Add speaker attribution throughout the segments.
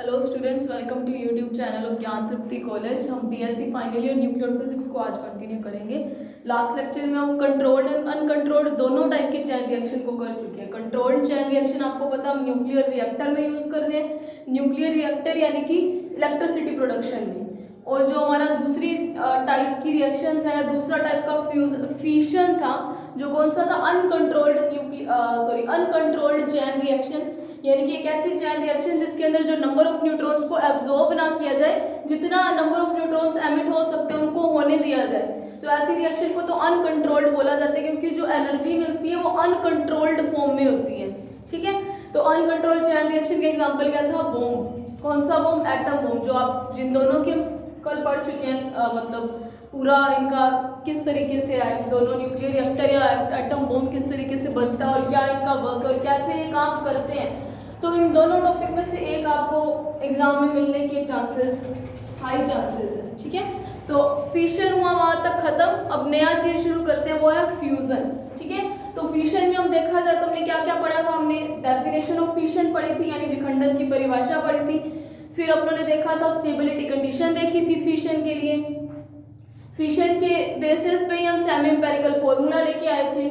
Speaker 1: Hello students, welcome to YouTube channel of Gyan Tripti college. हम BSc final year nuclear physics को आज continue करेंगे। Last lecture में हम कंट्रोल्ड एंड अनकंट्रोल्ड दोनों टाइप की चैन रिएक्शन को कर चुके हैं। कंट्रोल्ड चैन रिएक्शन आपको पता हम न्यूक्लियर रिएक्टर में यूज कर रहे हैं, न्यूक्लियर रिएक्टर यानी कि इलेक्ट्रिसिटी प्रोडक्शन में। और जो हमारा दूसरी टाइप की रिएक्शंस है, दूसरा टाइप का फिशन था, जो कौन सा था, अनकंट्रोल्ड चैन रिएक्शन, यानी कि एक ऐसी चैन रिएक्शन जिसके अंदर जो नंबर ऑफ न्यूट्रॉन्स को एब्जॉर्ब ना किया जाए, जितना नंबर ऑफ न्यूट्रॉन्स एमिट हो सकते हैं उनको होने दिया जाए। तो ऐसी रिएक्शन को तो अनकंट्रोल्ड बोला जाता है, क्योंकि जो एनर्जी मिलती है वो अनकंट्रोल्ड फॉर्म में होती है। ठीक है, तो अनकंट्रोल्ड चैन रिएक्शन का एग्जांपल क्या था? बॉम्ब। कौन सा बॉम्ब? एटम बॉम्ब, जो आप जिन दोनों के कल पढ़ चुके हैं। मतलब पूरा इनका किस तरीके से दोनों न्यूक्लियर रिएक्टर या एटम बॉम्ब किस तरीके से बनता है और क्या इनका वर्क और कैसे ये काम करते हैं। तो इन दोनों टॉपिक में से एक आपको एग्जाम में मिलने के चांसेस, हाई चांसेस है। ठीक है, तो फिशन हुआ वहां तक खत्म। अब नया चीज शुरू करते हैं, वो है फ्यूजन। ठीक है, तो फिशन में हम देखा जाए तो हमने क्या क्या पढ़ा था? हमने डेफिनेशन ऑफ फिशन पढ़ी थी, यानी विखंडन की परिभाषा पढ़ी थी। फिर अपनों ने देखा था स्टेबिलिटी कंडीशन देखी थी फिशन के लिए। फिशन के बेसिस पे ही हम सेमी एम्पिरिकल फॉर्मूला लेके आए थे,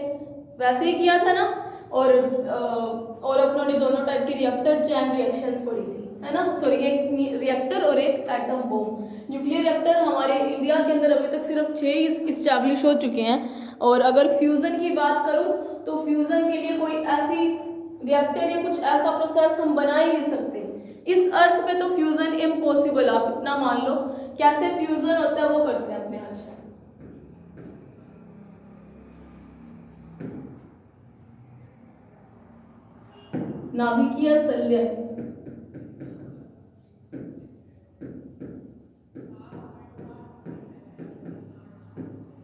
Speaker 1: वैसे ही किया था ना। और अपनों ने दोनों टाइप की रिएक्टर चैन रिएक्शंस पढ़ी थी, है ना। सॉरी, एक रिएक्टर और एक एटम बॉम्ब। न्यूक्लियर रिएक्टर हमारे इंडिया के अंदर अभी तक सिर्फ 6 इस्टेब्लिश हो चुके हैं। और अगर फ्यूजन की बात करूं तो फ्यूजन के लिए कोई ऐसी रिएक्टर या कुछ ऐसा प्रोसेस हम बना ही नहीं सकते। इस अर्थ पे तो फ्यूजन इम्पॉसिबल, आप इतना मान लो। कैसे फ्यूजन होता है वो करते हैं अपने आज। नाभिकीय संलयन।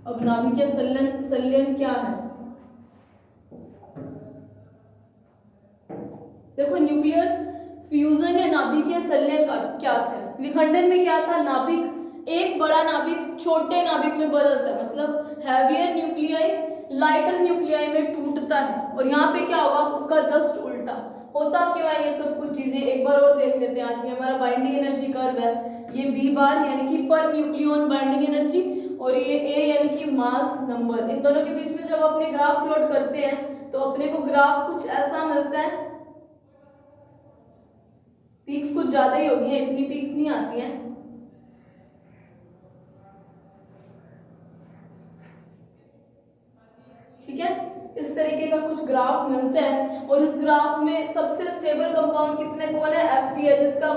Speaker 1: अब नाभिकीय संलयन क्या है? देखो, न्यूक्लियर फ्यूजन या नाभिकीय संलयन क्या था? विखंडन में क्या था? नाभिक, एक बड़ा नाभिक छोटे नाभिक में बदलता है, मतलब हैवियर न्यूक्लियाई लाइटर न्यूक्लियाई में टूटता है। और यहाँ पे क्या होगा? उसका जस्ट उल्टा होता क्यों है? ये सब कुछ चीजें एक बार और देख लेते हैं। आज ये हमारा बाइंडिंग एनर्जी कर्व है, ये बी बार यानी कि पर न्यूक्लियन बाइंडिंग एनर्जी, और ये ए यानी कि मास नंबर। इन दोनों के बीच में जब अपने ग्राफ प्लॉट करते हैं तो अपने को ग्राफ कुछ ऐसा मिलता है। पीक्स कुछ ज्यादा ही होगी, इतनी पीक्स नहीं आती हैं। ठीक है, इस तरीके का कुछ ग्राफ मिलता है। और इस ग्राफ में सबसे स्टेबल कंपाउंड कितने कौन है? Fe है, जिसका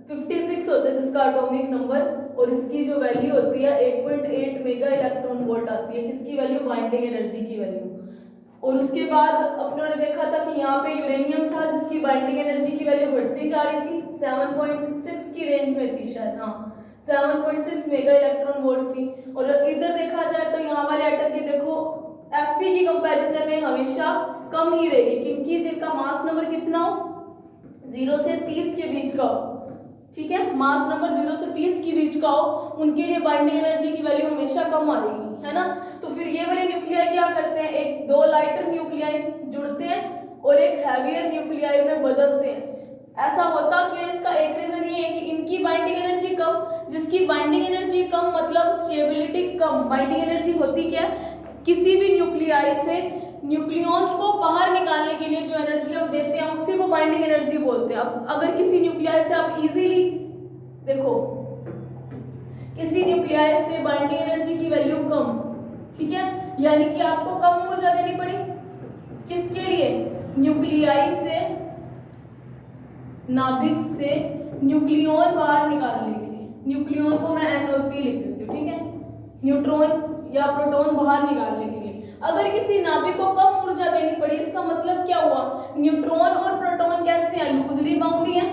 Speaker 1: 56 होता है, जिसका एटॉमिक नंबर। और इसकी जो वैल्यू होती है 8.8 मेगा इलेक्ट्रॉन वोल्ट आती है। किसकी वैल्यू? बाइंडिंग एनर्जी की वैल्यू। और उसके बाद अपनों ने देखा था कि यहाँ पे यूरेनियम था, जिसकी बाइंडिंग एनर्जी की वैल्यू बढ़ती जा रही थी, 7.6 की रेंज में थी शायद, हाँ 7.6 मेगा इलेक्ट्रॉन वोल्ट थी। और इधर देखा जाए तो यहाँ वाले एटम की देखो Fe की कंपैरिजन में हमेशा कम ही रहेगी, क्योंकि जिनका मास नंबर कितना हो? 0 से 30 के बीच का हो। ठीक है, मास नंबर 0 से 30 के बीच का हो, उनके लिए बाइंडिंग एनर्जी की वैल्यू हमेशा कम आ रहेगी, है ना। तो फिर ये वाले न्यूक्लियाई क्या करते हैं? एक दो लाइटर न्यूक्लियाई जुड़ते हैं और एक हैवियर न्यूक्लियाई में बदलते हैं। ऐसा होता कि इसका एक रीजन ये है कि इनकी बाइंडिंग एनर्जी कम, जिसकी बाइंडिंग एनर्जी कम मतलब स्टेबिलिटी कम। बाइंडिंग एनर्जी होती क्या? किसी भी न्यूक्लियाई से न्यूक्लियॉन्स को बाहर निकालने के लिए जो एनर्जी हम देते हैं उसी को बाइंडिंग एनर्जी बोलते हैं। अब अगर किसी न्यूक्लियाई से आप इजीली देखो, किसी न्यूक्लियाई से बाइंडिंग एनर्जी की वैल्यू कम, ठीक है, यानी कि आपको कम ऊर्जा देनी पड़ी। किसके लिए? न्यूक्लियाई से, नाभिक से न्यूक्लियॉन बाहर निकालने के लिए। न्यूक्लियॉन को मैं NO2 लिख देती हूँ, ठीक है, न्यूट्रॉन या प्रोटॉन बाहर निकालने के लिए। अगर किसी नाभिक को कम ऊर्जा देनी पड़ी, इसका मतलब क्या हुआ? न्यूट्रॉन और प्रोटॉन कैसे हैं? लूजली बाउंड हैं।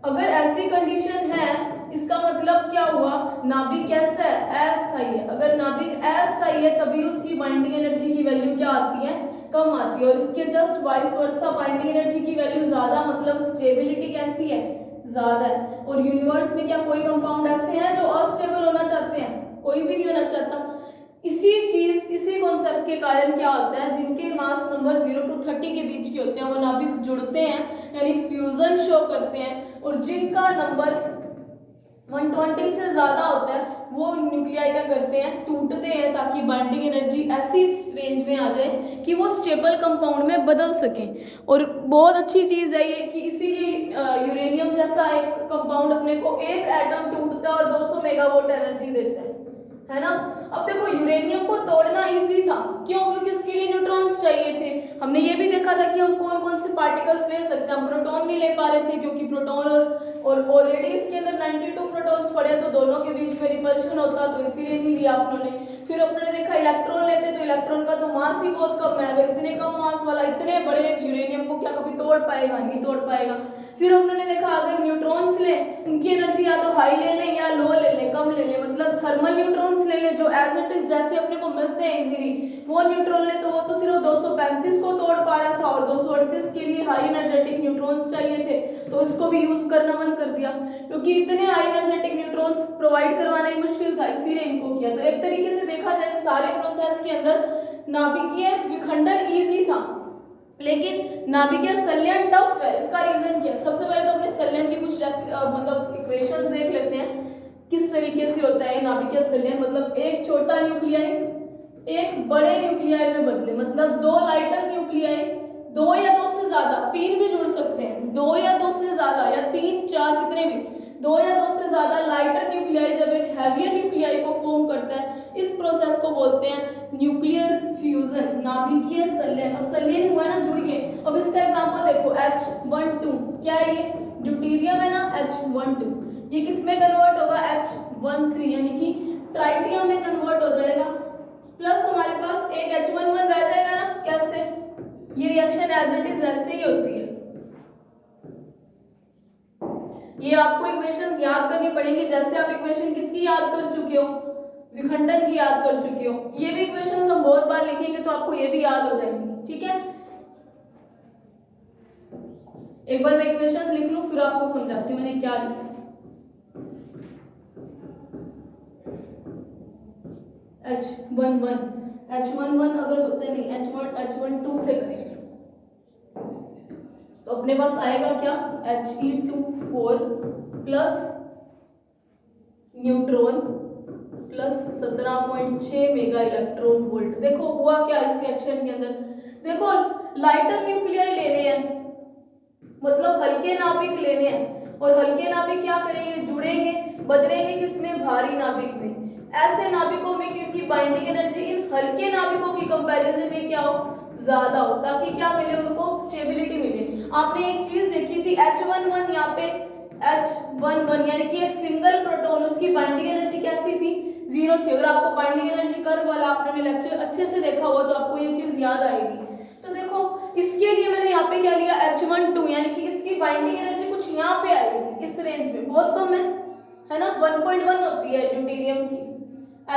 Speaker 1: अगर ऐसी कंडीशन है, इसका मतलब क्या हुआ? नाभिक कैसा है? अस्थायी है। अगर नाभिक अस्थायी है तभी उसकी बाइंडिंग एनर्जी की वैल्यू क्या आती है? कम आती है। और इसके just vice versa, binding energy की वैल्यू ज्यादा मतलब स्टेबिलिटी कैसी है? ज्यादा है। और यूनिवर्स में क्या कोई कंपाउंड ऐसे हैं जो अनस्टेबल होना चाहते हैं? कोई भी नहीं होना चाहता। इसी कॉन्सेप्ट के कारण क्या होता है, जिनके मास नंबर 0 to 30 के बीच के होते हैं वो नाभिक जुड़ते हैं यानी फ्यूजन शो करते हैं, और जिनका नंबर 120 से ज्यादा होता है वो न्यूक्लियाई क्या करते हैं, टूटते हैं, ताकि बाइंडिंग एनर्जी ऐसी रेंज में आ जाए कि वो स्टेबल कंपाउंड में बदल सकें। और बहुत अच्छी चीज़ है ये कि इसीलिए यूरेनियम जैसा एक कंपाउंड अपने को एक एटम टूटता है और 200 मेगावाट एनर्जी देता है ना। अब देखो यूरेनियम को तोड़ना इजी था, क्यों? क्योंकि उसके लिए न्यूट्रॉन्स चाहिए थे। हमने ये भी देखा था कि हम कौन कौन से पार्टिकल्स ले सकते हैं, हम प्रोटॉन नहीं ले पा रहे थे क्योंकि प्रोटॉन और ऑलरेडी इसके अंदर 92 प्रोटॉन्स पड़े, तो दोनों के बीच में रिपल्शन होता, तो इसीलिए नहीं लिया उन्होंने। फिर अपने देखा इलेक्ट्रॉन लेते तो इलेक्ट्रॉन का तो मास ही बहुत कम है, अगर इतने कम मास वाला इतने बड़े यूरेनियम को क्या कभी तोड़ पाएगा, नहीं तोड़ पाएगा। फिर हमने देखा अगर न्यूट्रॉन्स ले, उनकी एनर्जी या तो हाई ले लें या लो ले लें, कम ले लें, मतलब थर्मल न्यूट्रॉन्स ले लें जो एज इट इज जैसे अपने को मिलते हैं इजीली, वो न्यूट्रॉन ले तो वो तो सिर्फ 235 को तोड़ पा रहा था और 238 के लिए हाई एनर्जेटिक न्यूट्रॉन्स चाहिए थे, तो इसको भी यूज करना बंद कर दिया क्योंकि इतने हाई एनर्जेटिक न्यूट्रॉन्स प्रोवाइड करवाना ही मुश्किल था, इसीलिए इनको किया। तो एक तरीके से देखा जाए सारे प्रोसेस के अंदर नाभिकीय विखंडन ईजी था, लेकिन नाभिकीय संलयन टफ है। इसका रीजन क्या है? सबसे पहले तो अपने संलयन की कुछ मतलब इक्वेशंस देख लेते हैं किस तरीके से होता है नाभिकीय संलयन। मतलब एक छोटा न्यूक्लियाई एक बड़े न्यूक्लियाई में बदले, मतलब दो लाइटर न्यूक्लियाई, दो या दो से ज्यादा, तीन भी जुड़ सकते हैं, दो या दो से ज्यादा या तीन चार कितने भी, दो या दो से ज्यादा लाइटर न्यूक्लियाई जब एक हैवियर न्यूक्लियाई को फॉर्म करता है, इस प्रोसेस को बोलते हैं न्यूक्लियर फ्यूजन, नाभिकीय संलयन। अब संलयन हुआ ना, जुड़ गए। अब इसका एग्जांपल देखो H12 क्या है, ये ड्यूटेरियम है ना, H12 ये किस में कन्वर्ट होगा, H13 यानी कि ट्राइटियम में कन्वर्ट हो जाएगा, प्लस हमारे पास एक H11 रह जाएगा ना। कैसे? ये रिएक्शन एज इट इज ऐसे ही होती है। ये आपको इक्वेशंस याद करनी पड़ेंगी, जैसे आप इक्वेशन किसकी याद कर चुके हो, विखंडन की याद कर चुके हो। ये भी इक्वेशंस हम बहुत बार लिखेंगे तो आपको ये भी याद हो जाएंगी, ठीक है। एक बार मैं इक्वेशंस लिख लूं फिर आपको समझाती हूं मैंने क्या लिखा। H11 अगर होते नहीं H12 से करेंगे तो अपने पास आएगा क्या, He24 plus neutron plus 17.6 mega electron volt. देखो हुआ क्या इस रिएक्शन के अंदर, देखो लाइटर न्यूक्लियाई लेने हैं, मतलब हल्के नाभिक लेने हैं, और हल्के नाभिक क्या करेंगे, जुड़ेंगे, बदलेंगे किसमें, भारी नाभिक में। ऐसे नाभिकों में जिनकी बाइंडिंग एनर्जी इन हल्के नाभिकों की कंपैरिजन में क्या हो, ज्यादा हो, ताकि क्या मिले उनको, स्टेबिलिटी मिले। आपने एक चीज देखी थी H11 यहाँ पे H11 यानी कि एक सिंगल प्रोटॉन, उसकी बाइंडिंग एनर्जी कैसी थी, 0 थी। अगर आपको बाइंडिंग एनर्जी कर्व वाला आपने लेक्चर अच्छे से देखा होगा तो आपको ये चीज याद आएगी। तो देखो इसके लिए मैंने यहाँ पे क्या लिया, H12 यानी कि इसकी बाइंडिंग एनर्जी कुछ यहाँ पे आएगी, इस रेंज में, बहुत कम है ना, 1.1 होती है ड्यूटेरियम की।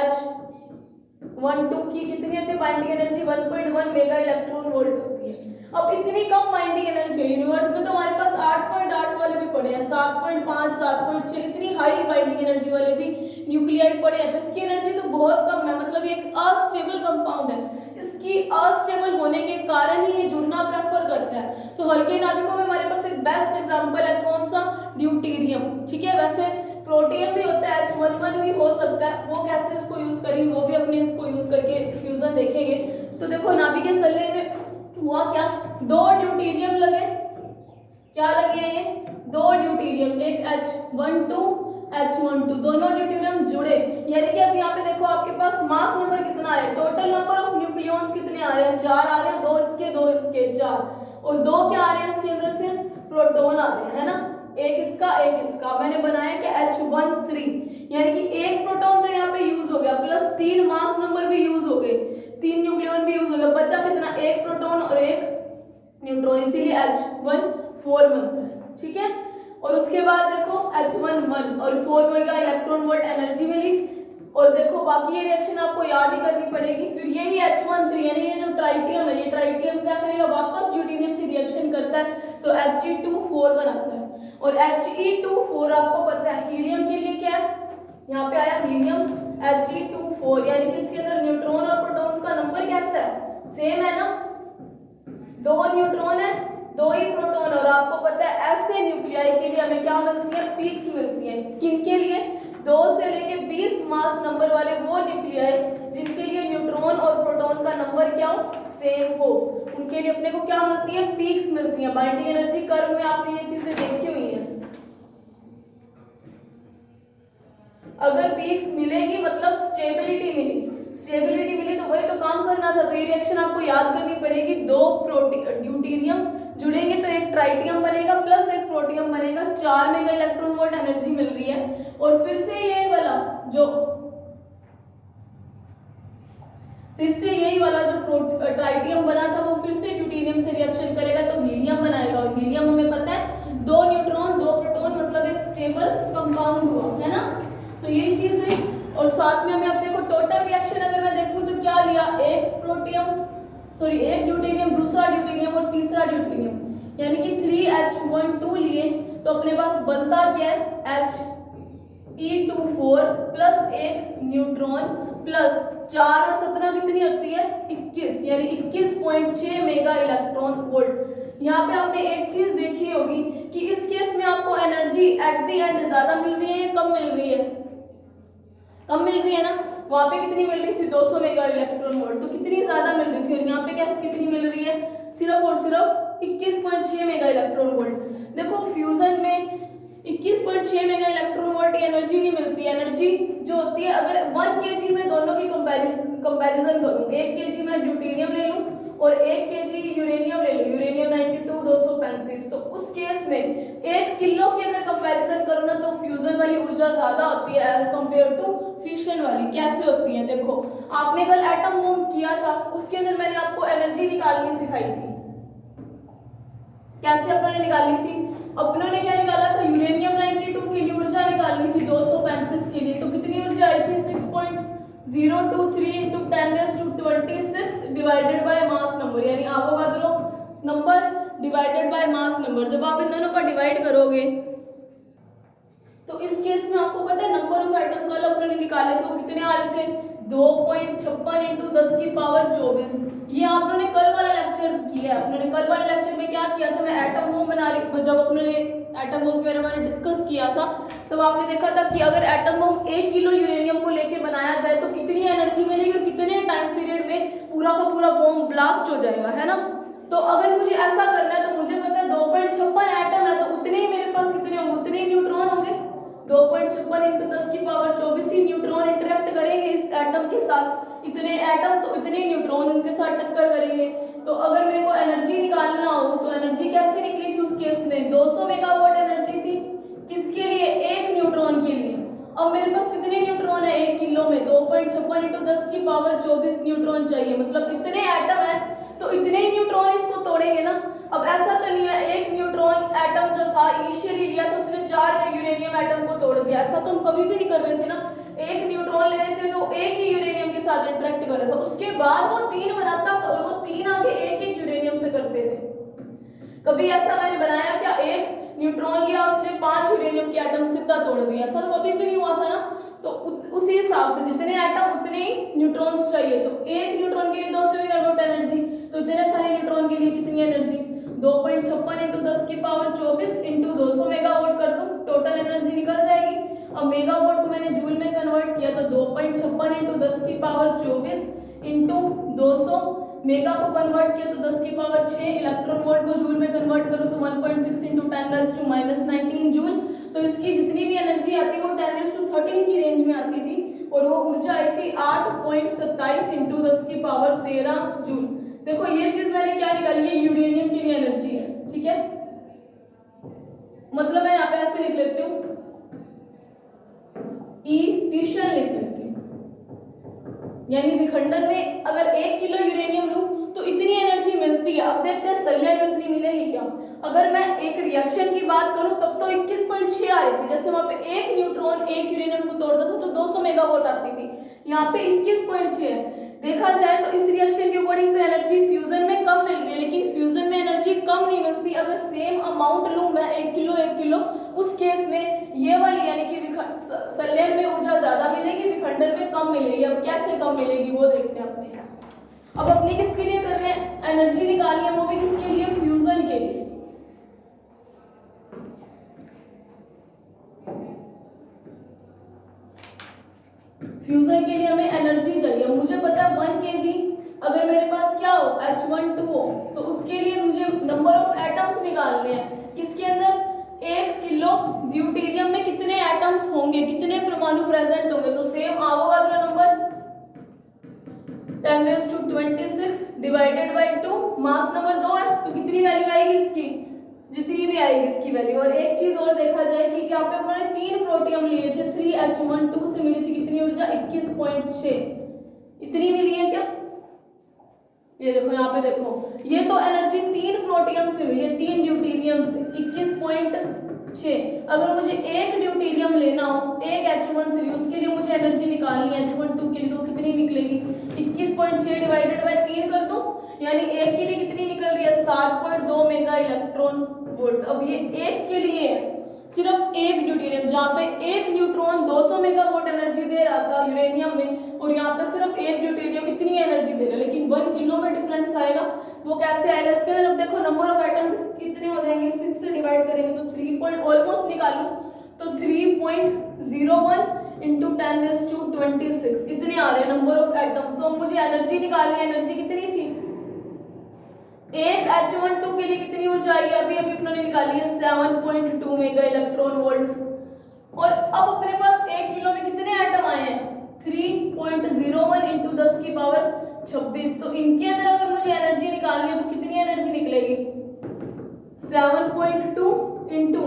Speaker 1: H12 की कितनी होती है binding energy, 1.1 mega electron volt होती है। अब इतनी कम बाइंडिंग एनर्जी है, यूनिवर्स में तो हमारे पास 8.8 वाले भी पड़े हैं, 7.5, 7.6, इतनी हाई बाइंडिंग एनर्जी वाले भी न्यूक्लियाई पड़े हैं, तो इसकी एनर्जी तो बहुत कम है, मतलब ये एक अनस्टेबल कंपाउंड है। इसकी अनस्टेबल होने के कारण ही ये जुड़ना प्रेफर करता है। तो हल्के नाभिकों में हमारे पास एक बेस्ट एग्जांपल है कौन सा, ड्यूटेरियम, ठीक है। वैसे प्रोटियम भी होता है, H11 भी हो सकता है, वो कैसे इसको यूज करेंगे वो भी अपने इसको यूज करके फ्यूजन देखेंगे। तो देखो नाभिकीय संलयन में हुआ क्या, दो ड्यूटेरियम लगे, क्या लगे ये, दो ड्यूटेरियम, एक H12 दोनों ड्यूटेरियम जुड़े, यानी कि अब यहाँ पे देखो आपके पास मास नंबर कितना है, टोटल नंबर ऑफ न्यूक्लियॉन्स कितने आ रहे हैं, 4 आ रहे हैं, दो इसके 4, और दो क्या आ रहे हैं इसके अंदर से, प्रोटॉन आ रहे हैं, है ना, एक इसका मैंने बनाया क्या, H13 यानी कि एक प्रोटॉन तो यहाँ पे यूज हो गया, प्लस 3 मास नंबर भी यूज हो गए, 3 न्यूक्लियॉन भी यूज हो गया, बचा कितना, एक प्रोटॉन और एक न्यूट्रॉन, इसीलिए H14 बनता है, ठीक है। और उसके बाद देखो H11 और 4 मेगा इलेक्ट्रॉन वोल्ट एनर्जी मिली, और देखो बाकी ये रिएक्शन आपको याद ही करनी पड़ेगी। फिर यही H13 यानी ये जो ट्राइटियम है, ये ट्राइटियम क्या करेगा, वापस ड्यूटेरियम से रिएक्शन करता है तो He24 बनाता है, और He24 आपको पता है हीलियम के लिए क्या है, यहाँ पे आया हीलियम He2 यानी कि इसके अंदर न्यूट्रॉन और प्रोटॉन्स का नंबर कैसा है, सेम है ना, 2 न्यूट्रॉन है 2 ही प्रोटॉन। और आपको पता है ऐसे न्यूक्लियाई के लिए हमें क्या मिलती है, पीक्स मिलती हैं। किनके लिए, 2 से लेके 20 मास नंबर वाले वो न्यूक्लियाई जिनके लिए न्यूट्रॉन और प्रोटॉन का नंबर क्या हो, सेम हो, उनके लिए अपने को क्या मिलती है, पीक्स मिलती हैं। बाइंडिंग एनर्जी कर्व में आपने ये चीजें देखी हुई हैं। अगर पीक्स मिलेगी मतलब स्टेबिलिटी मिली, स्टेबिलिटी मिली तो वही तो काम करना था। तो ये रिएक्शन आपको याद करनी पड़ेगी, 2 ड्यूटेरियम जुड़ेंगे तो एक ट्राइटियम बनेगा प्लस एक प्रोटियम बनेगा, 4 मेगा इलेक्ट्रॉन वोल्ट एनर्जी मिल रही है। और फिर से यही वाला जो ट्राइटियम बना था वो फिर से ड्यूटेरियम से रिएक्शन करेगा तो हीलियम बनाएगा। और हीलियम हमें पता है 2 न्यूट्रॉन 2 प्रोटॉन मतलब एक स्टेबल कंपाउंड हुआ है ना। तो यही चीज हुई। और साथ में हमें अब देखो टोटल रिएक्शन अगर मैं देखूं तो क्या लिया, एक ड्यूटेरियम, दूसरा ड्यूटेरियम और तीसरा ड्यूटेरियम, यानी कि 3H12 लिए। तो अपने पास बनता क्या है, He24 प्लस एक न्यूट्रॉन प्लस 4 और 17 कितनी होती है, 21, यानी 21.6 मेगा इलेक्ट्रॉन वोल्ट। यहाँ पे आपने एक चीज देखी होगी कि इस केस में आपको एनर्जी एट द एंड ज्यादा मिल रही है या कम मिल रही है, कम मिल रही है ना। वहां पे कितनी मिल रही थी, 200 मेगा इलेक्ट्रॉन वोल्ट, तो कितनी ज्यादा मिल रही थी। और यहाँ पे क्या कितनी मिल रही है, सिर्फ और सिर्फ 21.6 मेगा इलेक्ट्रॉन वोल्ट। देखो फ्यूजन में 21.6 मेगा इलेक्ट्रॉन वोल्ट की एनर्जी नहीं मिलती। एनर्जी जो होती है, अगर 1 kg में दोनों की कंपैरिजन करूं, 1 kg में ड्यूटेरियम ले लूं और 1 kg यूरेनियम ले लूं, यूरेनियम 92 235, तो उस केस में 1 किलो की अगर कंपैरिजन करूं ना तो फ्यूजन वाली ऊर्जा ज्यादा होती है एज कंपेयर टू फिशन वाली। कैसे होती है, देखो आपने कल एटम बम किया था, उसके अंदर मैंने आपको एनर्जी निकालनी सिखाई थी। कैसे अपने निकालनी थी, अपनों ने क्या निकाला था, यूरेनियम 92 के लिए ऊर्जा निकालनी थी 235 के लिए, तो कितनी ऊर्जा आई थी, 6.023 into 10⁻26 divided by mass number, यानी Avogadro number divided by mass number. जब आप इन दोनों का डिवाइड करोगे तो इस केस में आपको पता है नंबर ऑफ एटम कल अपनों ने निकाले थे वो कितने आ रहे थे, 2.56 इंटू 10 की पावर 24। ये आप लोगों ने कल वाला लेक्चर किया है। अपने कल वाले लेक्चर में क्या किया था, मैं एटम बम बना रही, जब अपने एटम बम के बारे में डिस्कस किया था तब आपने देखा था कि अगर एटम बम 1 किलो यूरेनियम को लेके बनाया जाए तो कितनी एनर्जी मिलेगी और कितने टाइम पीरियड में पूरा का पूरा बम ब्लास्ट हो जाएगा, है ना। तो अगर मुझे ऐसा करना है तो मुझे पता है 2.56 एटम है तो उतने ही मेरे पास कितने होंगे, उतने ही न्यूट्रॉन होंगे। 2.56 इंटू 10 की पावर 24 ही न्यूट्रॉन इंटरेक्ट करेंगे इस एटम के साथ, इतने एटम तो इतने न्यूट्रॉन उनके साथ टक्कर करेंगे। तो अगर मेरे को एनर्जी निकालना हो तो एनर्जी कैसे निकली थी उस केस में, 200 मेगावाट एनर्जी थी, किसके लिए, 1 न्यूट्रॉन के लिए। अब मेरे पास कितने न्यूट्रॉन है 1 किलो में, 2.56 इंटू 10 की पावर 24 न्यूट्रॉन चाहिए, मतलब इतने एटम है तो इतने ही न्यूट्रॉन इसको तोड़ेंगे ना। अब ऐसा तो नहीं है 1 न्यूट्रॉन एटम जो था इनिशियली लिया तो उसने 4 यूरेनियम एटम को तोड़ दिया, ऐसा तो हम कभी भी नहीं कर रहे थे ना। 1 न्यूट्रॉन ले रहे थे तो एक ही यूरेनियम के साथ इंटरेक्ट कर रहा था, उसके बाद वो 3 बनाता था और वो 3 आगे एक यूरेनियम से करते थे। कभी ऐसा मैंने बनाया क्या, 1 न्यूट्रॉन लिया उसने 5 यूरेनियम के एटम सीधा तोड़ दिया, ऐसा तो कभी भी नहीं हुआ था ना। तो उसी हिसाब से जितने एटम उतने ही न्यूट्रॉन्स चाहिए। तो 1 न्यूट्रॉन के लिए 200 मेगावाट एनर्जी, तो इतने सारे न्यूट्रॉन के लिए कितनी एनर्जी, 2.56 इंटू 10 की पावर 24 इंटू 200 मेगावाट कर दो, टोटल एनर्जी निकल जाएगी। अब मेगावाट को मैंने जूल में कन्वर्ट किया तो 2.56 इंटू 10 की पावर 24 इंटू 200, मेगा को कन्वर्ट किया तो 10 की पावर 6, इलेक्ट्रॉन वोल्ट को जूल में कन्वर्ट करूं तो 1.6 इंटू 10⁻⁻19 जूल। तो इसकी जितनी भी एनर्जी आती है वो 10⁻13 की रेंज में आती थी और वो ऊर्जा आई थी 8.27 इंटू 10 की पावर 13 जूल। देखो ये चीज मैंने क्या निकाली है, यूरेनियम के लिए एनर्जी है, ठीक है। मतलब मैं यहाँ पे ऐसे लिख लेती हूँ, फिशन लिख लेती हूँ, यानी विखंडन में अगर 1 किलो यूरेनियम लूं तो इतनी एनर्जी मिलती है। अब देखते हैं संलयन में इतनी मिलेगी क्या। अगर मैं एक रिएक्शन की बात करूं तब तो 21.6 आ रही थी, जैसे वहां पे 1 न्यूट्रॉन 1 यूरेनियम को तोड़ता था तो 200 मेगावाट आती थी, यहाँ पे 21.6 है। देखा जाए तो इस रिएक्शन के अकॉर्डिंग तो एनर्जी फ्यूजन में कम मिल गई, लेकिन फ्यूजन में एनर्जी कम नहीं मिलती। अगर सेम अमाउंट लूं मैं 1 किलो 1 किलो, उस केस में ये वाली यानी कि संलयन में ऊर्जा ज्यादा मिलेगी, विखंडन में कम मिलेगी। अब कैसे कम मिलेगी वो देखते हैं अपने। अब अपने किसके लिए कर रहे हैं, एनर्जी निकालनी है, वो भी किसके लिए, फ्यूजन के लिए। फ्यूजन के लिए हमें एनर्जी चाहिए। मुझे पता है 1 kg अगर मेरे पास क्या हो, H12 हो, तो उसके लिए मुझे नंबर ऑफ एटम्स निकालने हैं। किसके अंदर, 1 किलो ड्यूटेरियम में कितने एटम्स होंगे, कितने परमाणु प्रेजेंट होंगे। तो same Avogadro number 10⁻26 divided bye 2, mass number 2 है, तो कितनी वैल्यू आएगी इसकी, जितनी भी आएगी इसकी वैल्यू। और एक चीज और देखा जाए कि यहाँ पे उन्होंने 3 प्रोटियम लिए थे, 3H12 से मिली थी कितनी ऊर्जा, 21.6, इतनी मिली है क्या। ये देखो यहाँ पे देखो, ये तो एनर्जी 3 प्रोटियम से मिली है, 3 ड्यूटेरियम से 21.6। अगर मुझे एक ड्यूटेरियम लेना हो, एक H13, उसके लिए मुझे एनर्जी निकालनी है H12 के लिए, तो कितनी निकलेगी, 21.6 डिवाइडेड बाय 3 कर दो, यानी एक के लिए कितनी निकल रही है, 7.2 मेगा इलेक्ट्रॉन वोल्ट। अब ये एक के लिए है, सिर्फ एक ड्यूटेरियम, जहाँ पे एक न्यूट्रॉन 200 मेगावाट एनर्जी दे रहा था यूरेनियम में, और यहाँ पे सिर्फ एक ड्यूटेरियम इतनी एनर्जी दे रहा है, लेकिन 1 किलो में डिफरेंस आएगा। वो कैसे आएगा, इसके अंदर अब देखो नंबर ऑफ एटम्स कितने हो जाएंगे, 6 से डिवाइड करेंगे तो 3 पॉइंट ऑलमोस्ट निकालू तो 3.01 इंटू 10⁻26 इतने आ रहे हैं नंबर ऑफ एटम्स। तो मुझे एनर्जी निकालनी है, एनर्जी कितनी थी, एक H12 के लिए कितनी ऊर्जा आई है, अभी अभी उन्होंने निकाली है 7.2 मेगा इलेक्ट्रॉन वोल्ट। और अब अपने पास 1 किलो में कितने एटम आए हैं, 3.01 इंटू 10 की पावर 26। तो इनके अंदर अगर मुझे एनर्जी निकालनी है तो कितनी एनर्जी निकलेगी, 7.2 इंटू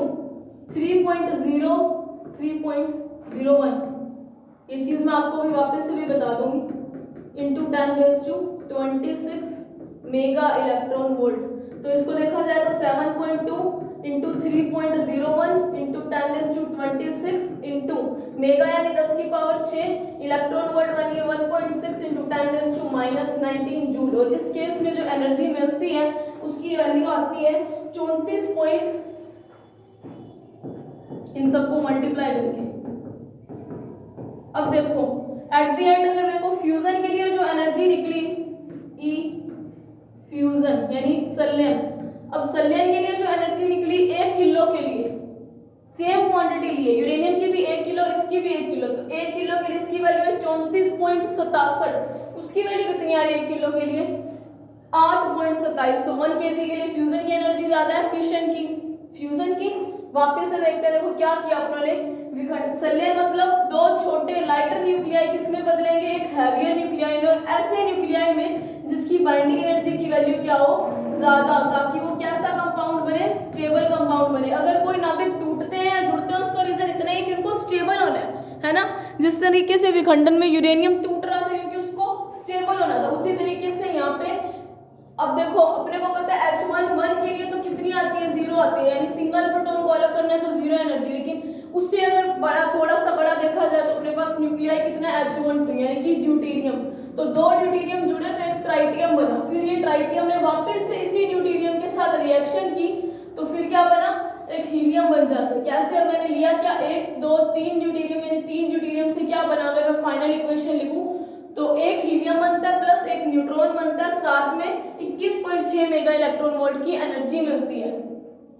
Speaker 1: 3.01। ये चीज मैं आपको भी वापस से भी बता दूंगी, इंटू 10⁻26 मेगा इलेक्ट्रॉन वोल्ट। तो इसको देखा जाए तो 7.2 इंटू 3.01 इंटू 10⁻26 इंटू मेगा यानी 10 की पावर 6, इलेक्ट्रॉन वोल्ट यानी 1.6 इंटू 10⁻⁻19 जूल। और इस केस में जो एनर्जी मिलती है उसकी वैल्यू आती है 34 पॉइंट, इन सबको मल्टीप्लाई करके। अब देखो एट द एंड अगर मेरे को फ्यूजन के लिए जो एनर्जी निकली, ई फ्यूजन यानी संलयन, अब संलयन के लिए जो एनर्जी निकली 1 किलो के लिए, सेम क्वांटिटी लिए, यूरेनियम की भी 1 किलो और इसकी भी 1 किलो, तो 1 किलो के लिए इसकी वैल्यू है 34.67, उसकी वैल्यू कितनी आ रही है 1 किलो के लिए, 8.27। तो 1 kg के लिए फ्यूजन की एनर्जी ज्यादा है फिशन की, फ्यूजन की। वापस से देखते हैं, देखो क्या किया उन्होंने, विखंड संलयन मतलब 2 छोटे लाइटर न्यूक्लियाई किसमें बदलेंगे, एक हैवियर न्यूक्लियाई में, और ऐसे न्यूक्लियाई में जिसकी बाइंडिंग एनर्जी की वैल्यू क्या हो, ज्यादा, ताकि वो कैसा कंपाउंड बने, स्टेबल कंपाउंड बने। अगर कोई नाभिक टूटते हैं या जुड़ते हैं उसका रीजन इतना ही कि उनको स्टेबल होना है ना, जिस तरीके से विखंडन में यूरेनियम टूट रहा था क्योंकि उसको स्टेबल होना था, उसी तरीके से यहाँ पे। अब देखो अपने को पता है H11 के लिए तो कितनी आती है, 0 आती है, यानी सिंगल प्रोटॉन को अलग करना है तो 0 एनर्जी। लेकिन उससे अगर बड़ा, थोड़ा सा बड़ा देखा जाए तो अपने पास न्यूक्लियाई कितना है, H12 यानी कि ड्यूटेरियम। तो 2 ड्यूटेरियम जुड़े तो एक ट्राइटियम बना, फिर ये ट्राइटियम ने वापस से इसी ड्यूटेरियम के साथ रिएक्शन की तो फिर क्या बना, एक हीलियम बन जाता है। कैसे, अब मैंने लिया क्या, 1 2 3 ड्यूटेरियम, यानी 3 ड्यूटेरियम से क्या बना, अगर मैं फाइनल इक्वेशन लिखूं तो एक हीलियम बनता है प्लस एक न्यूट्रॉन बनता है, साथ में 21.6 मेगा इलेक्ट्रॉन वोल्ट की एनर्जी मिलती है।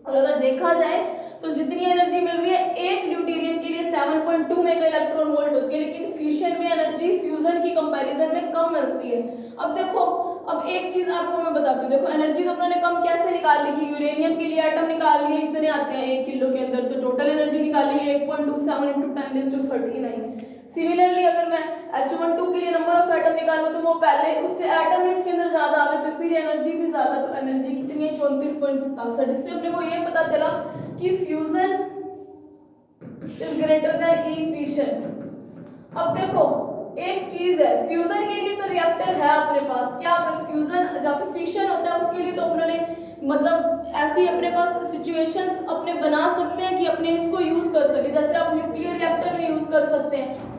Speaker 1: और अगर देखा जाए तो जितनी एनर्जी मिल रही है एक ड्यूटेरियम के लिए 7.2 मेगा इलेक्ट्रॉन वोल्ट होती है, लेकिन फिशन में एनर्जी फ्यूजन की कंपैरिजन में कम मिलती है। अब देखो, अब एक चीज आपको मैं बताती हूँ, देखो एनर्जी तो उन्होंने कम कैसे निकाल ली कि यूरेनियम के लिए एटम निकाल लिए इतने आते हैं 1 किलो के अंदर, तो टोटल एनर्जी निकाली है 8.27 इंटू 10⁻39। सिमिलरली अगर मैं H12 के लिए नंबर ऑफ एटम निकालूं तो वो पहले उससे एटम इसके अंदर ज्यादा आ गए, तो इसीलिए एनर्जी भी ज्यादा, तो एनर्जी कितनी है 34.67। इससे अपने को ये पता चला कि fusion is greater than E fission. अब देखो एक चीज है, फ्यूजन के लिए तो रिएक्टर है अपने पास, क्या फ्यूजन जब पे फिशन होता है उसके लिए तो अपने मतलब ऐसी अपने पास सिचुएशंस अपने बना सकते हैं कि अपने इसको यूज कर सके, जैसे आप न्यूक्लियर रिएक्टर में यूज कर सकते हैं,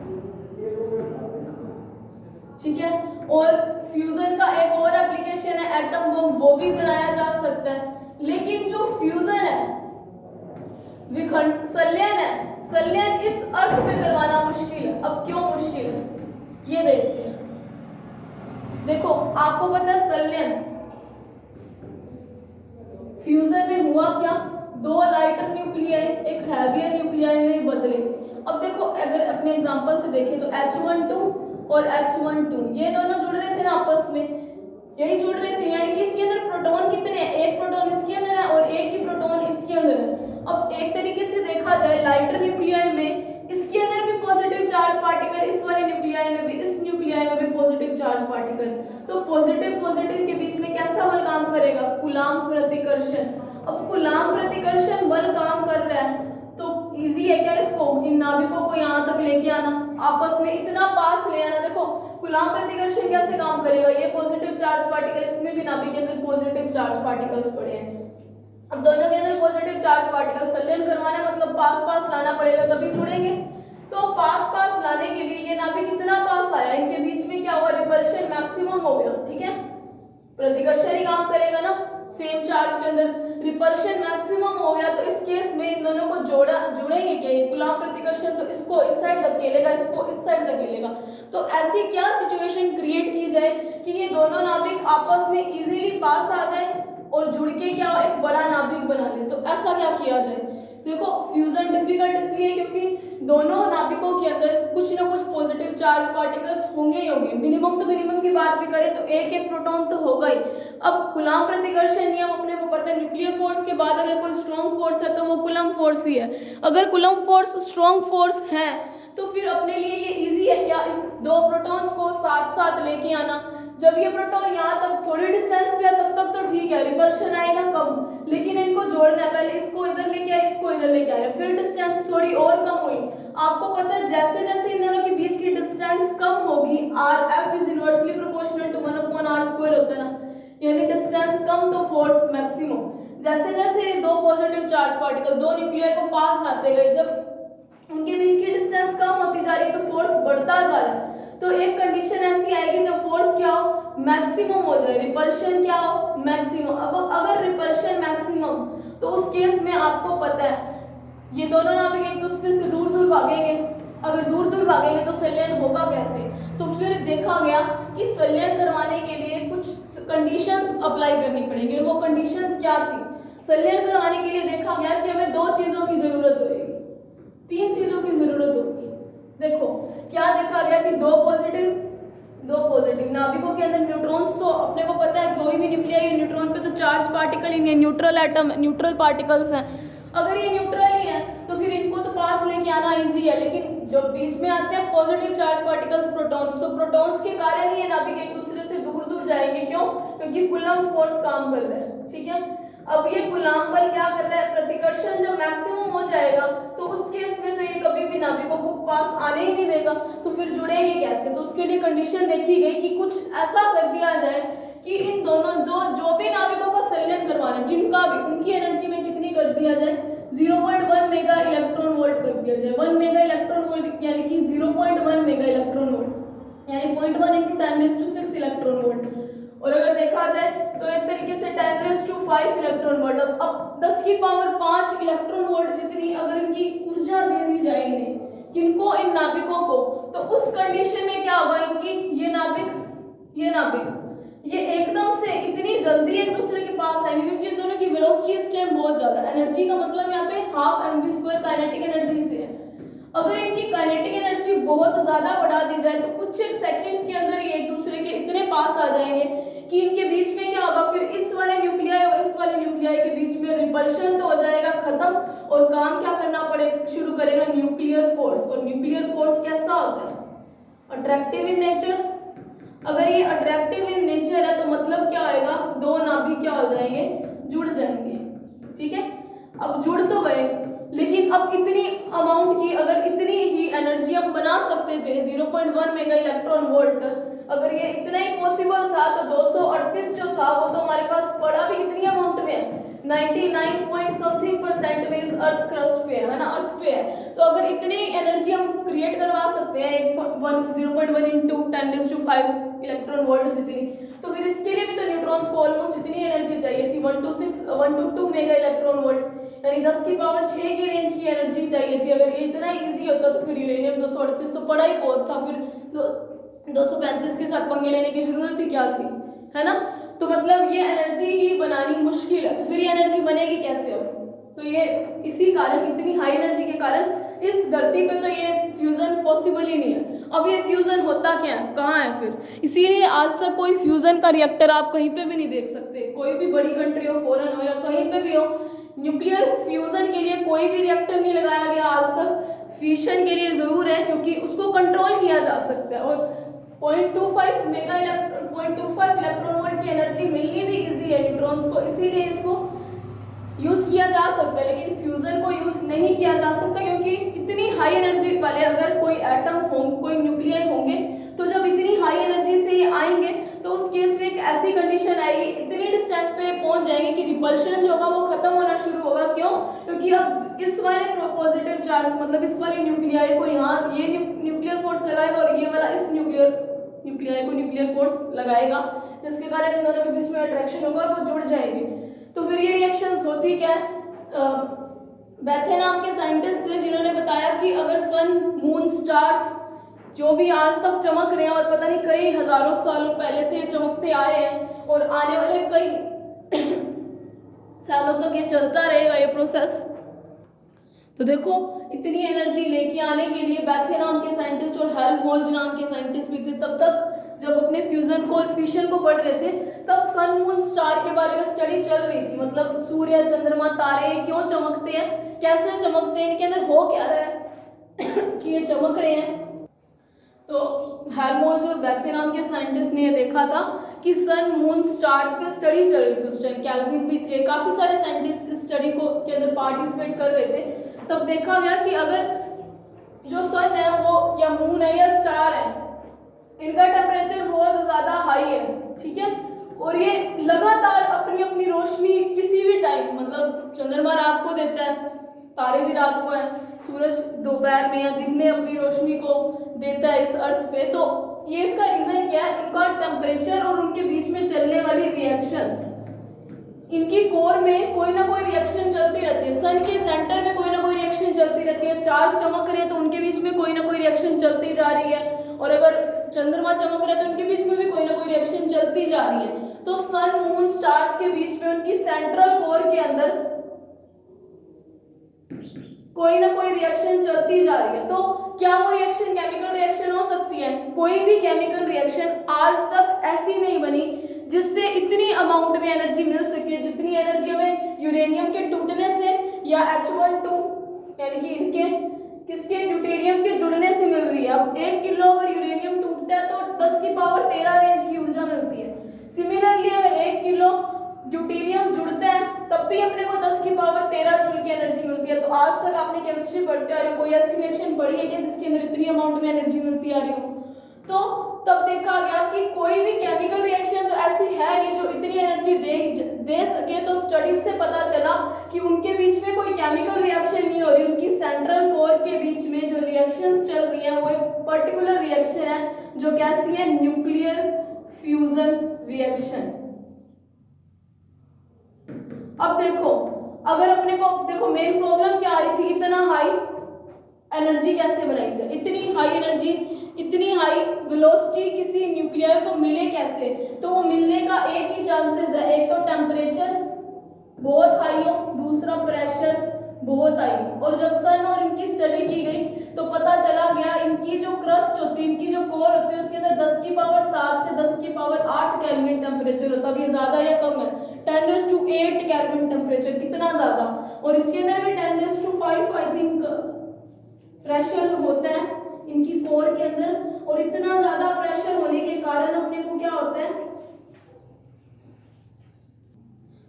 Speaker 1: ठीक है। और फ्यूजन का एक और एप्लीकेशन है एटम बम, वो भी बनाया जा सकता है। लेकिन जो फ्यूजन है विखंड संलयन है, संलयन इस अर्थ में करवाना मुश्किल है। अब क्यों मुश्किल है ये देखते हैं। देखो आपको पता है संलयन फ्यूजन में हुआ क्या, दो लाइटर न्यूक्लियाई एक हैवियर न्यूक्लियाई में बदले। अब देखो अगर अपने एग्जांपल से देखें तो H12 और H12 ये दोनों जुड़ रहे थे ना आपस में, यही जुड़ रहे थे, यानी कि इसके अंदर प्रोटॉन कितने हैं, एक प्रोटॉन इसके अंदर है और एक ही प्रोटॉन इसके अंदर है। अब एक तरीके से देखा जाए लाइटर न्यूक्लियाई में इसके अंदर भी पॉजिटिव चार्ज पार्टिकल, इस वाले न्यूक्लियाई में भी, इस न्यूक्लियाई में भी पॉजिटिव चार्ज पार्टिकल। तो पॉजिटिव पॉजिटिव के बीच में कैसा बल काम करेगा, कूलाम्ब प्रतिकर्षण। अब कूलाम्ब प्रतिकर्षण बल काम कर रहा है तो इजी है क्या इसको, इन नाभिकों को यहाँ तक लेके आना, आपस में इतना पास ले आना। देखो कूलाम्ब प्रतिकर्षण कैसे काम करेगा, ये पॉजिटिव चार्ज पार्टिकल, इसमें भी नाभिक के अंदर पॉजिटिव चार्ज पार्टिकल्स पड़े हैं। अब दोनों के अंदर पॉजिटिव चार्ज पार्टिकल संलयन करवाना है, मतलब पास पास लाना पड़ेगा तभी जुड़ेंगे। तो पास पास लाने के लिए ये नाभिक कितना पास आया, इनके बीच में क्या हुआ, रिपल्शन मैक्सिमम हो गया। ठीक है, प्रतिकर्षण ही काम करेगा ना, सेम चार्ज के अंदर रिपल्शन मैक्सिमम हो गया। तो इस केस में इन दोनों को जुड़ेंगे क्या, ये कूलाम्ब प्रतिकर्षण तो इसको इस साइड धकेलेगा, इसको इस साइड धकेलेगा। तो ऐसी क्या सिचुएशन क्रिएट की जाए कि ये दोनों नाभिक आपस में इजीली पास आ जाए और जुड़ के क्या एक बड़ा नाभिक बना ले। तो ऐसा क्या किया जाए, देखो फ्यूजन डिफिकल्ट इसलिए क्योंकि दोनों नाभिकों के अंदर कुछ ना कुछ पॉजिटिव चार्ज पार्टिकल्स होंगे ही होंगे। मिनिमम टू मिनिमम की बात भी करें तो एक एक प्रोटॉन तो होगा ही। अब कूलाम्ब प्रतिकर्षण नियम अपने को पता है, न्यूक्लियर फोर्स के बाद अगर कोई स्ट्रॉन्ग फोर्स है तो वो कूलाम्ब फोर्स ही है। अगर कूलाम्ब फोर्स स्ट्रॉन्ग फोर्स है तो फिर अपने लिए ये इजी है क्या, इस दो प्रोटॉन्स को साथ साथ लेके आना। जब ये प्रोटॉन यहाँ तक थोड़ी डिस्टेंस पे है तब तक तो ठीक है, रिपल्शन आएगा कम, लेकिन इनको जोड़ना है, पहले इसको इधर लेके आए, इसको इधर लेके आए, फिर डिस्टेंस थोड़ी और कम हुई। आपको पता है जैसे जैसे इन दोनों के बीच की डिस्टेंस कम होगी, RF is inversely proportional to 1/r² होता है ना, यानी डिस्टेंस कम तो फोर्स मैक्सिमम। जैसे जैसे दो पॉजिटिव चार्ज पार्टिकल दो न्यूक्लियाई को पास लाते गए, जब उनके बीच की डिस्टेंस कम होती जा रही है तो फोर्स बढ़ता जा रहा है। तो एक कंडीशन ऐसी आएगी जब फोर्स क्या हो, मैक्सिमम हो जाए, रिपल्शन क्या हो, मैक्सिमम। अब अगर रिपल्शन मैक्सिमम तो उस केस में आपको पता है ये दोनों नाभिक एक दूसरे से दूर दूर भागेंगे। अगर दूर दूर भागेंगे तो संलयन होगा कैसे, तो फिर देखा गया कि संलयन करवाने के लिए कुछ कंडीशंस अप्लाई करनी पड़ेंगी। और वो कंडीशंस क्या थी, संलयन करवाने के लिए देखा गया कि हमें दो चीजों की जरूरत होगी, तीन चीजों की जरूरत होगी। देखो क्या देखा गया कि दो पॉजिटिव नाभिकों के अंदर न्यूट्रॉन्स, तो अपने को पता है कोई भी न्यूक्लियाई न्यूट्रॉन पे तो चार्ज पार्टिकल ही नहीं, न्यूट्रल एटम, न्यूट्रल पार्टिकल्स हैं। अगर ये न्यूट्रल ही है तो फिर इनको तो पास लेके आना इजी है, लेकिन जब बीच में आते हैं पॉजिटिव चार्ज पार्टिकल्स प्रोटॉन्स, तो प्रोटॉन्स के कारण ही ये नाभिक एक दूसरे से दूर दूर जाएंगे। क्यों, क्योंकि कूलम्ब फोर्स काम कर रहा है। ठीक है, अब ये कूलम्ब बल क्या कर रहा है, प्रतिकर्षण जब मैक्सिमम हो जाएगा तो उस केस में तो ये कभी भी नाभिकों को पास आने ही नहीं देगा। तो फिर जुड़ेंगे कैसे, तो उसके लिए कंडीशन देखी गई कि कुछ ऐसा कर दिया जाए कि इन दोनों जो भी नाभिकों का संलयन करवाना, जिनका भी, उनकी एनर्जी में कितनी कर दिया जाए, 0.1 मेगा इलेक्ट्रॉन वोल्ट कर दिया जाए। 1 मेगा इलेक्ट्रॉन वोल्ट यानी कि 0.1 मेगा इलेक्ट्रॉन वोल्ट यानी 0.1 × 10⁶ इलेक्ट्रॉन वोल्ट। और अगर देखा जाए तो एक तरीके से 10⁵ इलेक्ट्रॉन वोल्ट। अब 10⁵ इलेक्ट्रॉन वोल्ट जितनी अगर इनकी ऊर्जा दे दी जाए इन्हें, किनको, इन नाभिकों को, तो उस कंडीशन में क्या होगा, इनकी ये नाभिक ये एकदम से इतनी जल्दी एक दूसरे के पास आएंगे क्योंकि इन दोनों की वेलोसिटी इस टाइम बहुत ज्यादा, एनर्जी का मतलब यहाँ पे 12 mv² काइनेटिक एनर्जी से है। अगर इनकी काइनेटिक एनर्जी बहुत ज्यादा बढ़ा दी जाए तो कुछ एक सेकंड्स के अंदर ही एक दूसरे के इतने पास आ जाएंगे कि इनके बीच में क्या होगा, फिर इस वाले न्यूक्लियाई और इस वाले न्यूक्लियाई के बीच में रिपल्शन तो हो जाएगा खत्म, और काम क्या करना शुरू करेगा, न्यूक्लियर फोर्स। और न्यूक्लियर फोर्स कैसा होता है, अट्रैक्टिव इन नेचर। अगर ये अट्रैक्टिव इन नेचर है तो मतलब क्या आएगा, दो नाभिक क्या हो जाएंगे, जुड़ जाएंगे। ठीक है, अब जुड़ तो गए, लेकिन अब इतनी अमाउंट की, अगर इतनी ही एनर्जी हम बना सकते थे 0.1 मेगा इलेक्ट्रॉन वोल्ट, अगर ये इतना ही पॉसिबल था तो 238 जो था वो तो हमारे पास पड़ा भी कितनी अमाउंट में है, 99% में इस अर्थ क्रस्ट पे है ना, अर्थ पे है। तो अगर इतनी एनर्जी हम क्रिएट करवा सकते हैं 0.1 × 10⁵ इलेक्ट्रॉन वोल्ट जितनी, तो फिर इसके लिए भी तो न्यूट्रॉन्स को ऑलमोस्ट इतनी एनर्जी चाहिए थी, 1 to 2 मेगा इलेक्ट्रॉन वोल्ट, यानी 10 की पावर 6 की रेंज की एनर्जी चाहिए थी। अगर ये इतना इजी होता तो फिर यूरेनियम 238 तो पड़ा ही बहुत था, फिर 235 के साथ पंगे लेने की जरूरत ही क्या थी, है ना। तो मतलब ये एनर्जी ही बनानी मुश्किल है, तो फिर ये एनर्जी बनेगी कैसे अब? तो ये इसी कारण, इतनी हाई एनर्जी के कारण इस धरती पे तो ये फ्यूजन पॉसिबल ही नहीं है। अब ये फ्यूजन होता क्या है, कहाँ है फिर? इसीलिए आज तक कोई फ्यूजन का रिएक्टर आप कहीं पे भी नहीं देख सकते, कोई भी बड़ी कंट्री हो, फॉरेन हो या कहीं पे भी हो, न्यूक्लियर फ्यूजन के लिए कोई भी रिएक्टर नहीं लगाया गया आज तक। फिशन के लिए जरूर है, क्योंकि उसको कंट्रोल किया जा सकता है, और 0.25 इलेक्ट्रॉन वोल्ट की एनर्जी मिलनी भी इजी है न्यूट्रॉन्स को, इसीलिए इसको यूज किया जा सकता है। लेकिन फ्यूजन को यूज नहीं किया जा सकता, क्योंकि इतनी हाई एनर्जी वाले अगर कोई एटम हो, कोई न्यूक्लियाई होंगे, तो जब इतनी हाई एनर्जी से ये आएंगे तो उस केस में एक ऐसी कंडीशन आएगी, इतनी डिस्टेंस पे पहुंच जाएंगे कि रिपल्शन जो होगा वो खत्म होना शुरू होगा। क्यों? क्योंकि अब इस वाले पॉजिटिव चार्ज, मतलब इस वाले न्यूक्लियाई को यहाँ ये न्यूक्लियर फोर्स लगाएगा, और ये वाला इस न्यूक्लियाई को न्यूक्लियर फोर्स लगाएगा, जिसके कारण इन दोनों के बीच में अट्रैक्शन होगा और वो जुड़ जाएंगे। तो फिर ये रिएक्शंस होती क्या है? बैथे नाम के साइंटिस्ट थे जिन्होंने बताया कि अगर सन, मून, स्टार्स जो भी आज तक चमक रहे हैं, और पता नहीं कई हजारों सालों पहले से ये चमकते आए हैं, और आने वाले कई सालों तक ये चलता रहेगा ये प्रोसेस। तो देखो इतनी एनर्जी लेके आने के लिए बैथे नाम के साइंटिस्ट और हेल्महोल्ट्ज नाम के साइंटिस्ट भी थे, तब तक जब अपने फ्यूजन को और फिशन को पढ़ रहे थे, तब सन, मून, स्टार के बारे में स्टडी चल रही थी। मतलब सूर्य, चंद्रमा, तारे क्यों चमकते हैं, कैसे चमकते हैं, इनके अंदर हो क्या रहा है कि ये चमक रहे हैं। तो हेल्महोल्ट्ज और बैथे नाम के साइंटिस्ट ने देखा था कि सन, मून, स्टार्स पे स्टडी चल रही थी उस टाइम। कैल्विन भी थे, काफी सारे साइंटिस्ट इस स्टडी को के अंदर पार्टिसिपेट कर रहे थे। तब देखा गया कि अगर जो सन है वो या मून है या स्टार है, इनका टेम्परेचर बहुत ज्यादा हाई है, ठीक है, और ये लगातार अपनी अपनी रोशनी किसी भी टाइम, मतलब चंद्रमा रात को देता है, तारे भी रात को है, सूरज दोपहर में या दिन में अपनी रोशनी को देता है इस अर्थ पे। तो ये इसका रीजन क्या है? इनका टेम्परेचर और उनके बीच में चलने वाली रिएक्शंस, इनकी कोर में कोई ना कोई रिएक्शन चलती रहती है। सन के सेंटर में कोई ना कोई रिएक्शन चलती रहती है, स्टार्स चमक रहे हैं तो उनके बीच में कोई ना कोई रिएक्शन चलती जा रही है, और अगर चंद्रमा चमक रहा है तो उनके बीच में भी कोई ना कोई रिएक्शन चलती जा रही है। तो सन, मून, स्टार्स के बीच में उनकी सेंट्रल कोर के अंदर कोई ना कोई रिएक्शन चलती जा रही है। तो क्या वो रिएक्शन केमिकल रिएक्शन हो सकती है? कोई भी केमिकल रिएक्शन आज तक ऐसी नहीं बनी जिससे इतनी अमाउंट में एनर्जी मिल सके, जितनी एनर्जी हमें यूरेनियम के टूटने से या H12 यानी कि इनके किसके ड्यूटेरियम के जुड़ने से मिल रही है। अब 1 किलो अगर यूरेनियम टूटता है तो 10 की पावर 13 रेंज की ऊर्जा मिलती है। सिमिलरली अगर 1 किलो ड्यूटेरियम जुड़ता है तब भी अपने को 10 की पावर 13 जूल की एनर्जी मिलती है। तो आज तक आपने केमिस्ट्री पढ़ते आ रहे हो, कोई ऐसी रिएक्शन पढ़ी है क्या जिसके अंदर इतनी अमाउंट में एनर्जी मिलती आ रही हो? तो तब देखा गया कि कोई भी केमिकल रिएक्शन तो ऐसी है नहीं जो इतनी एनर्जी दे सके। तो स्टडीज से पता चला कि उनके बीच में कोई केमिकल रिएक्शन नहीं हो रही, उनकी सेंट्रल कोर के बीच में जो रिएक्शंस चल रही हैं वो एक पर्टिकुलर रिएक्शन है जो कैसी है, न्यूक्लियर फ्यूजन रिएक्शन। अब देखो, अगर अपने को देखो मेन प्रॉब्लम क्या आ रही थी, इतना हाई एनर्जी कैसे बनाई जाए, इतनी हाई एनर्जी, इतनी हाई वेलोसिटी किसी न्यूक्लियर को मिले कैसे? तो वो मिलने का एक ही चांसेस है, एक तो टेम्परेचर बहुत हाई हो, दूसरा प्रेशर बहुत हाई हो। और जब सन और इनकी स्टडी की गई तो पता चला गया इनकी जो क्रस्ट होती है, इनकी जो कोर होती है उसके अंदर 10 की पावर 7 से 10 की पावर 8 केल्विन टेम्परेचर होता है। अब ये ज्यादा या कम है? 10⁸ केल्विन टेम्परेचर, कितना ज्यादा। और इसके अंदर भी 10⁵ आई थिंक प्रेशर होता है इनकी कोर के अंदर। और इतना ज्यादा प्रेशर होने के कारण अपने को क्या होता है,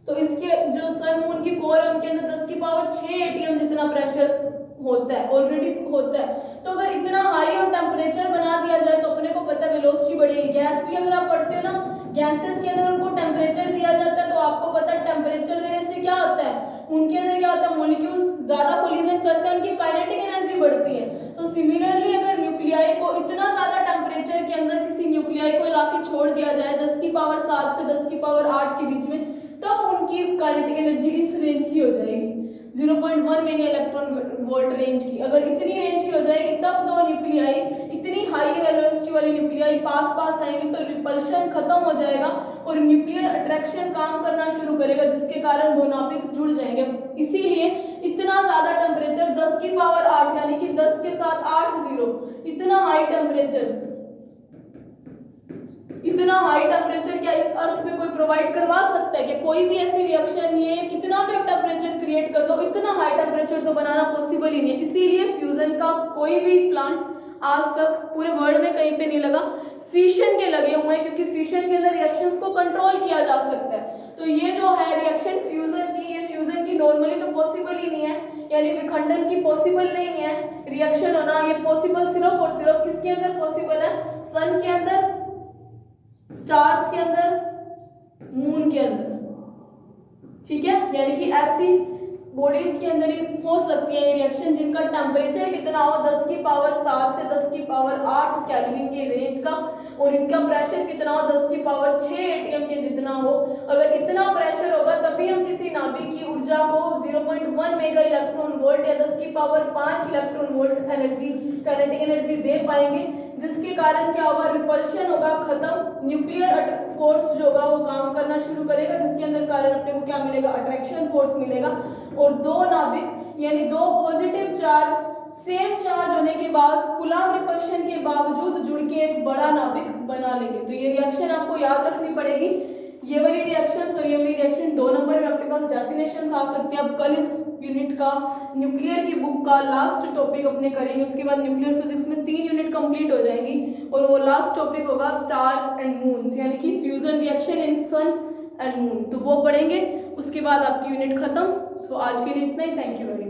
Speaker 1: तो इसके जो सन मून की कोर है उनके अंदर 10 की पावर 6 एटीएम जितना प्रेशर होता है, ऑलरेडी होता है। तो अगर इतना हाई और टेम्परेचर बना दिया जाए तो अपने को पता है वेलोसिटी बढ़ेगी। गैस भी अगर आप पढ़ते हो ना, गैसेस के अंदर उनको टेम्परेचर दिया जाता है तो आपको पता है टेम्परेचर देने से क्या होता है, उनके अंदर क्या होता है, मॉलिक्यूल्स ज्यादा कोलिजन करते हैं, उनकी काइनेटिक एनर्जी बढ़ती है। तो सिमिलरली अगर न्यूक्लियाई को इतना ज़्यादा टेम्परेचर के अंदर किसी न्यूक्लियाई को लाके छोड़ दिया जाए 10 की पावर 7 से 10 की पावर 8 के बीच में, तब उनकी काइनेटिक एनर्जी इस रेंज की हो जाएगी 0.1 मेगा इलेक्ट्रॉन वोल्ट रेंज की। अगर इतनी रेंज की हो जाएगी तब दो न्यूक्लियाई, इतनी हाई वेलोसिटी वाली न्यूक्लियाई पास आएंगे तो रिपल्शन खत्म हो जाएगा और न्यूक्लियर अट्रैक्शन काम करना शुरू करेगा, जिसके कारण दो नाभिक जुड़ जाएंगे। इसीलिए इतना ज्यादा टेम्परेचर 10 की पावर 8 यानी कि 10 के साथ 8 जीरो, इतना हाई टेम्परेचर क्या इस अर्थ पे कोई प्रोवाइड करवा सकता है कि कोई भी ऐसी रिएक्शन ये कितना भी टेम्परेचर क्रिएट कर दो, इतना हाई टेम्परेचर तो बनाना पॉसिबल ही नहीं है। इसीलिए फ्यूजन का कोई भी प्लांट आज तक पूरे वर्ल्ड में कहीं पे नहीं लगा। फ्यूजन के लगे हुए हैं क्योंकि फ्यूजन के अंदर रिएक्शंस को कंट्रोल किया जा सकता है। तो ये जो है रिएक्शन फ्यूजन की, ये फ्यूजन की नॉर्मली तो पॉसिबल ही नहीं है, यानी विखंडन की पॉसिबल नहीं है रिएक्शन होना। ये पॉसिबल सिर्फ और सिर्फ किसके अंदर पॉसिबल है? सन के अंदर, स्टार्स के अंदर, मून के अंदर, ठीक है। यानी कि ऐसी बॉडीज के अंदर ही हो सकती है ये रिएक्शन जिनका टेम्परेचर कितना हो 10 की पावर 7 से 10 की पावर 8 केल्विन के रेंज का, और इनका प्रेशर कितना हो 10 की पावर 6 एटीएम के जितना हो। अगर इतना प्रेशर होगा तभी हम किसी नाभिक की ऊर्जा को 0.1 मेगा इलेक्ट्रॉन वोल्ट या 10 की power 5 electron volt energy, kinetic energy दे पाएंगे, जिसके कारण क्या होगा? रिपल्शन होगा खत्म, न्यूक्लियर फोर्स जो होगा वो काम करना शुरू करेगा, जिसके अंदर कारण अपने को क्या मिलेगा? अट्रैक्शन फोर्स मिलेगा। और दो नाभिक यानी दो पॉजिटिव चार्ज सेम चार्ज होने के बाद कूलम्ब रिपल्शन के बावजूद जुड़ के एक बड़ा नाभिक बना लेंगे। तो ये रिएक्शन आपको याद रखनी पड़ेगी। ये वाली रिएक्शन और ये वाली रिएक्शन 2 नंबर में आपके पास डेफिनेशन आ सकते हैं। अब कल इस यूनिट का न्यूक्लियर की बुक का लास्ट टॉपिक अपने करेंगे, उसके बाद न्यूक्लियर फिजिक्स में 3 यूनिट कंप्लीट हो जाएंगी और वो लास्ट टॉपिक होगा स्टार एंड मून्स, यानी कि fusion reaction in sun and moon. तो वो पढ़ेंगे, उसके बाद आपकी यूनिट खत्म। सो आज के लिए इतना ही। Thank you very much.